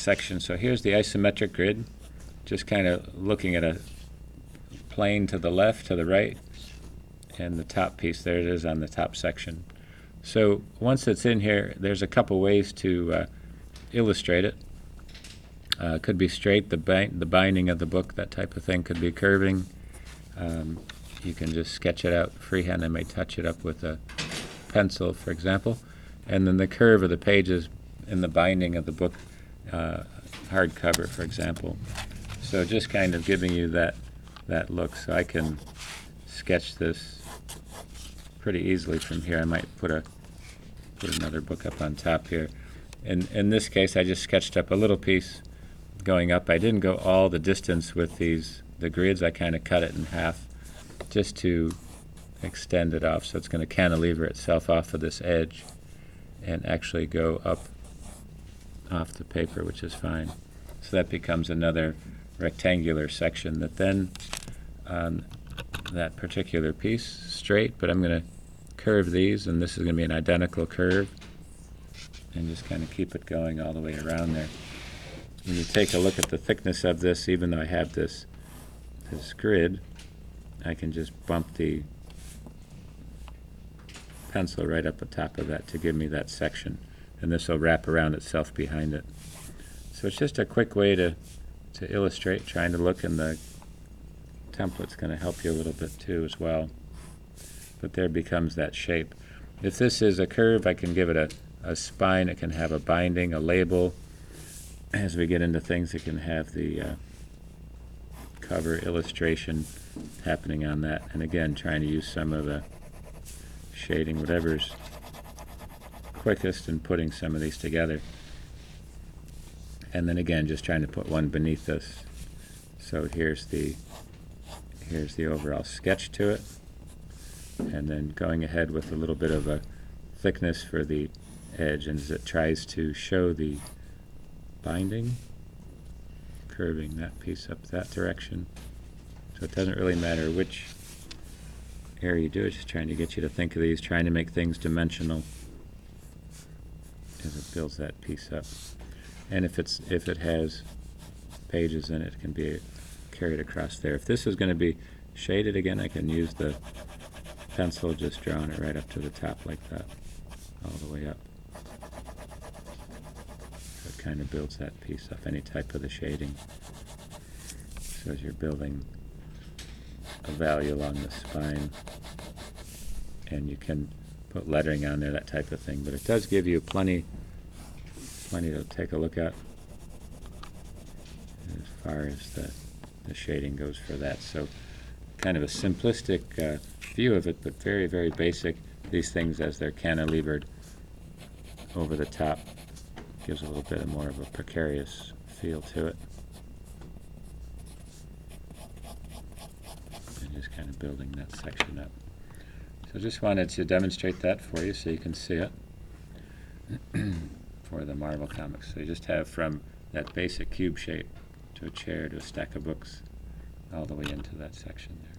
section. So here's the isometric grid, just kind of looking at a plane to the left, to the right, and the top piece, there it is on the top section. So once it's in here, there's a couple ways to illustrate it. Could be straight, the binding of the book, that type of thing. Could be curving. You can just sketch it out freehand. I may touch it up with a pencil, for example. And then the curve of the pages in the binding of the book, hardcover, for example. So just kind of giving you that look. So I can sketch this pretty easily from here. I might put another book up on top here. In this case, I just sketched up a little piece going up. I didn't go all the distance with the grids. I kind of cut it in half just to extend it off. So it's going to cantilever itself off of this edge and actually go up off the paper, which is fine. So that becomes another rectangular section that then on that particular piece, straight, but I'm going to curve these, and this is going to be an identical curve, and just kind of keep it going all the way around there. When you take a look at the thickness of this, even though I have this grid, I can just bump the pencil right up the top of that to give me that section, and this will wrap around itself behind it. So it's just a quick way to illustrate, trying to look, and the template's going to help you a little bit too as well. But there becomes that shape. If this is a curve, I can give it a spine. It can have a binding, a label. As we get into things, it can have the cover illustration happening on that. And again, trying to use some of the shading, whatever's quickest in putting some of these together. And then again, just trying to put one beneath this. So here's the overall sketch to it. And then going ahead with a little bit of a thickness for the edge, and as it tries to show the binding, curving that piece up that direction. So it doesn't really matter which area you do, it's just trying to get you to think of these, trying to make things dimensional as it builds that piece up. And if it has pages in it, it can be carried across there. If this is going to be shaded again, I can use the pencil, just drawing it right up to the top like that, all the way up. So it kind of builds that piece up, any type of the shading. So as you're building a value along the spine, and you can put lettering on there, that type of thing. But it does give you plenty to take a look at as far as the shading goes for that. So kind of a simplistic view of it, but very, very basic. These things, as they're cantilevered over the top, gives a little bit more of a precarious feel to it. And just kind of building that section up. So just wanted to demonstrate that for you so you can see it for the Marvel comics. So you just have from that basic cube shape to a chair to a stack of books all the way into that section there.